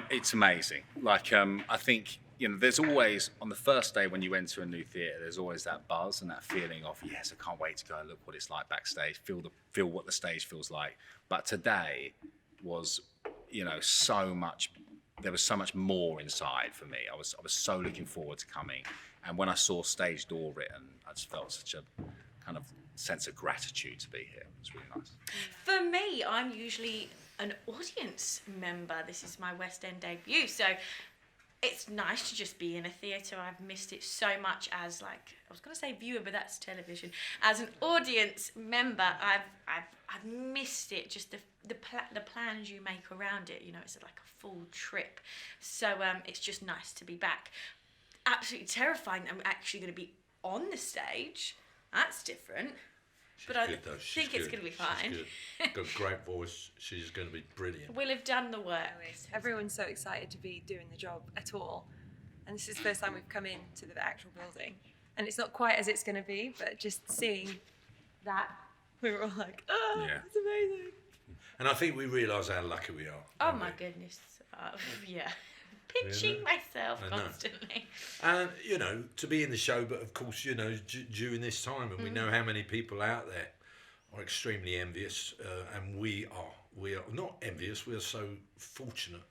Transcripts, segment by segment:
It's amazing. I think, there's always, on the first day when you enter a new theatre, there's always that buzz and that feeling of, yes, I can't wait to go and look what it's like backstage, feel what the stage feels like. But today was, there was so much more inside for me. I was so looking forward to coming. And when I saw stage door written, I just felt such a kind of sense of gratitude to be here. It was really nice. For me, I'm usually an audience member. This is my West End debut, so it's nice to just be in a theatre. I've missed it so much as, I was going to say viewer, but that's television. As an audience member, I've missed it. Just the plans you make around it. It's like a full trip. So it's just nice to be back. Absolutely terrifying that I'm actually going to be on the stage. That's different. But I think it's going to be fine. She's good. Got a great voice. She's going to be brilliant. We'll have done the work. Everyone's so excited to be doing the job at all. And this is the first time we've come into the actual building. And it's not quite as it's going to be, but just seeing that, we were all like, it's amazing. And I think we realise how lucky we are. Oh my goodness. Yeah. Pinching myself constantly. And, to be in the show, but of course, during this time, and we know how many people out there are extremely envious, and we are not envious, we are so fortunate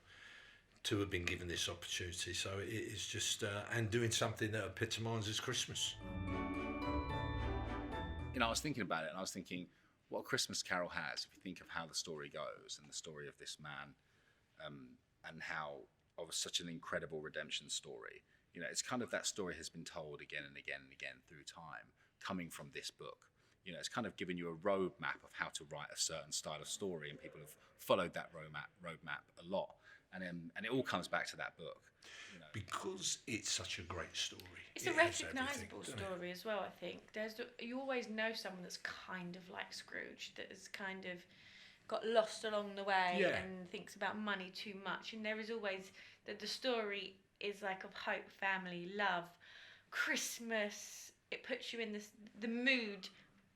to have been given this opportunity. So it is just, and doing something that epitomises Christmas. I was thinking about it, and I was thinking what a Christmas Carol has, if you think of how the story goes, and the story of this man, and how of such an incredible redemption story. It's kind of that story has been told again and again and again through time, coming from this book. It's kind of given you a roadmap of how to write a certain style of story, and people have followed that roadmap a lot. And it all comes back to that book. Because it's such a great story. It's a recognisable story as well, I think. You always know someone that's kind of like Scrooge, that has kind of got lost along the way and thinks about money too much. And there is always the story is like of hope, family, love, Christmas. It puts you in the mood.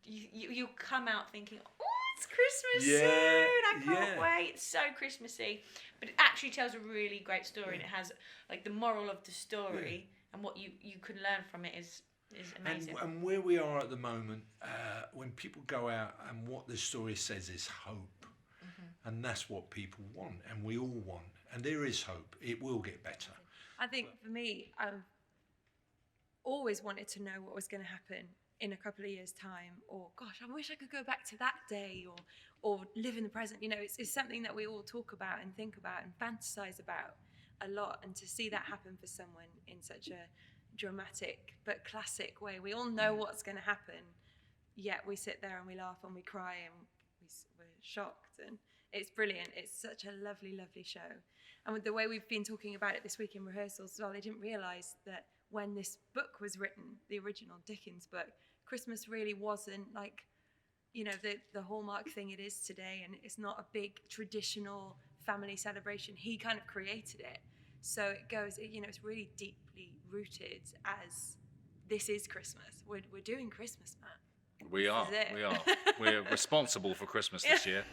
You come out thinking, oh, it's Christmas soon. I can't wait. It's so Christmassy. But it actually tells a really great story, and it has the moral of the story and what you can learn from it is amazing. And where we are at the moment, when people go out, and what the story says is hope. And that's what people want, and we all want. And there is hope. It will get better. I think for me, I've always wanted to know what was going to happen in a couple of years' time, or gosh, I wish I could go back to that day, or live in the present. It's something that we all talk about and think about and fantasize about a lot. And to see that happen for someone in such a dramatic but classic way, we all know what's going to happen, yet we sit there and we laugh and we cry and we're shocked, and it's brilliant. It's such a lovely, lovely show. And with the way we've been talking about it this week in rehearsals as well, I didn't realise that when this book was written, the original Dickens book, Christmas really wasn't the hallmark thing it is today, and it's not a big traditional family celebration. He kind of created it. So it goes, it's really deeply rooted as this is Christmas. We're doing Christmas, man. We are. We're responsible for Christmas this year.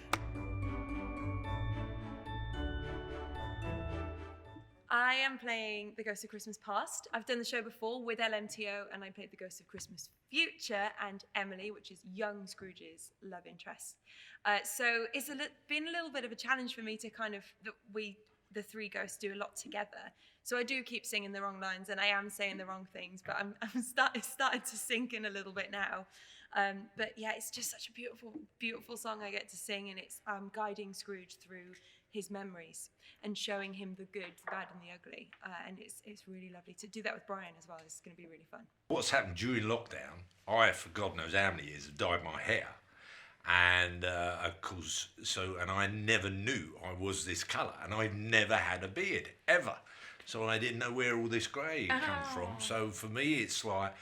I am playing The Ghost of Christmas Past. I've done the show before with LMTO, and I played The Ghost of Christmas Future and Emily, which is young Scrooge's love interest. So it's been a little bit of a challenge for me to kind of, the three ghosts do a lot together. So I do keep singing the wrong lines, and I am saying the wrong things, but it's started to sink in a little bit now. But yeah, it's just such a beautiful, beautiful song I get to sing, and it's guiding Scrooge through his memories and showing him the good, the bad, and the ugly. And it's really lovely to do that with Brian as well. It's going to be really fun. What's happened during lockdown, I, for God knows how many years, have dyed my hair. And of course, and I never knew I was this colour, and I've never had a beard, ever. So I didn't know where all this grey come from. So for me, it's like,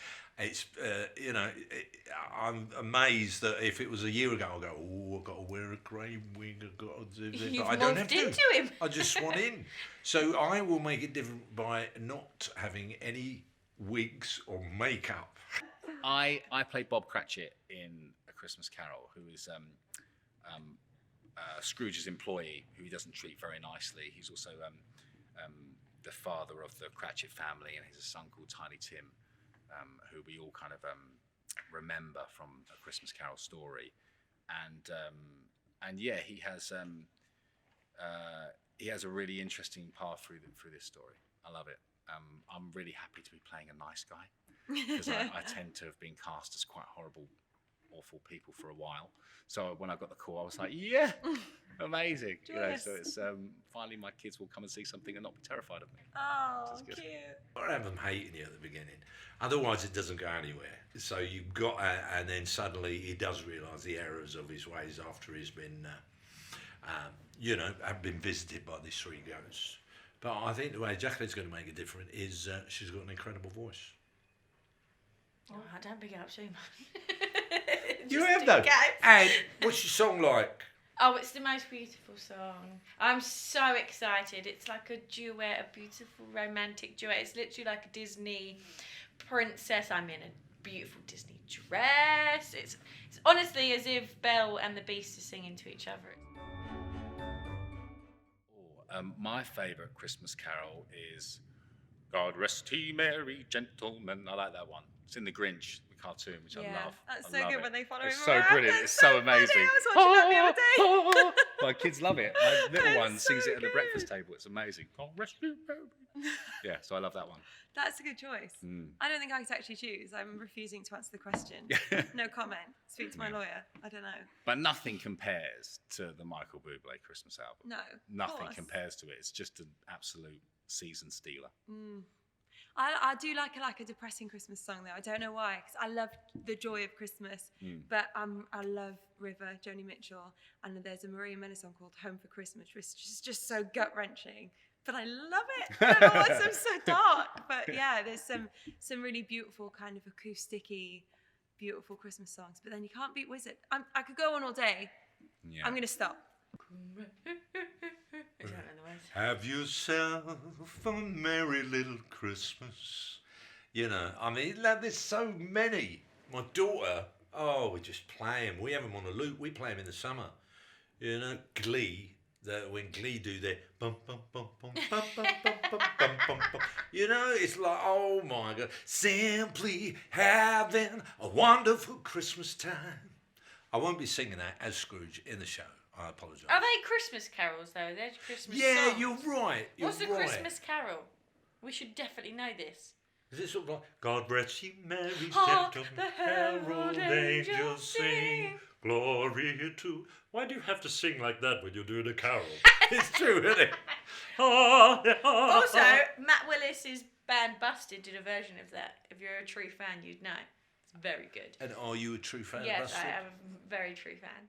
I'm amazed that if it was a year ago, I'll go, oh, I've got to wear a grey wig, I've got to do this. But I don't have to. Into him. I just swan in. So I will make it different by not having any wigs or makeup. I played Bob Cratchit in A Christmas Carol, who is Scrooge's employee, who he doesn't treat very nicely. He's also the father of the Cratchit family, and he has a son called Tiny Tim, who we all kind of remember from A Christmas Carol story. And yeah, he has a really interesting path through this story. I love it. I'm really happy to be playing a nice guy, because I tend to have been cast as quite horrible, awful people for a while. So when I got the call, I was like, yeah, amazing. You know, so it's finally my kids will come and see something and not be terrified of me. Oh, cute. Or have them hating you at the beginning. Otherwise, it doesn't go anywhere. So you've got, and then suddenly he does realise the errors of his ways after he's been, have been visited by these three ghosts. But I think the way Jacqueline's going to make a difference is she's got an incredible voice. Oh, I don't big up too much. You have though. And what's your song like? Oh, it's the most beautiful song. I'm so excited. It's like a duet, a beautiful romantic duet. It's literally like a Disney princess. I'm in a beautiful Disney dress. It's honestly as if Belle and the Beast are singing to each other. My favourite Christmas carol is God Rest Ye Merry Gentlemen. I like that one. It's in the Grinch, the cartoon, which I love. That's I so love good it. when they follow It's him so around. brilliant. That's It's so amazing. funny. I was watching that the other day. My kids love it. My little It's one sings so it at the good. breakfast table. It's amazing. God rest you, baby. Yeah, so I love that one. That's a good choice. I don't think I could actually choose. I'm refusing to answer the question. No comment. Speak to my lawyer. I don't know. But nothing compares to the Michael Bublé Christmas album. No. Nothing compares to it. It's just an absolute season stealer. I do like a depressing Christmas song though. I don't know why, because I love the joy of Christmas. But I love River, Joni Mitchell, and there's a Maria Miller song called Home for Christmas, which is just so gut wrenching. But I love it. I don't know why it's so dark. But yeah, there's some really beautiful kind of acoustic-y, beautiful Christmas songs. But then you can't beat Wizard. I could go on all day. Yeah. I'm gonna stop. Have yourself a merry little Christmas. You know, I mean, there's so many. My daughter, we just play them. We have them on a loop. We play them in the summer. You know, Glee. When Glee do their bum bum bum bum bum bum bum bum bum bum bum. You know, it's like, oh my God, simply having a wonderful Christmas time. I won't be singing that as Scrooge in the show. I apologise. Are they Christmas carols though? They're Christmas Yeah, songs. you're right. What's a Christmas carol? We should definitely know this. Is it sort of like, God rest ye merry Hark, gentlemen, the herald angels sing. glory to... Why do you have to sing like that when you're doing a carol? It's true, isn't it? Also, Matt Willis's band Busted did a version of that. If you're a true fan, you'd know. It's very good. And are you a true fan of Yes, Busted? I am a very true fan.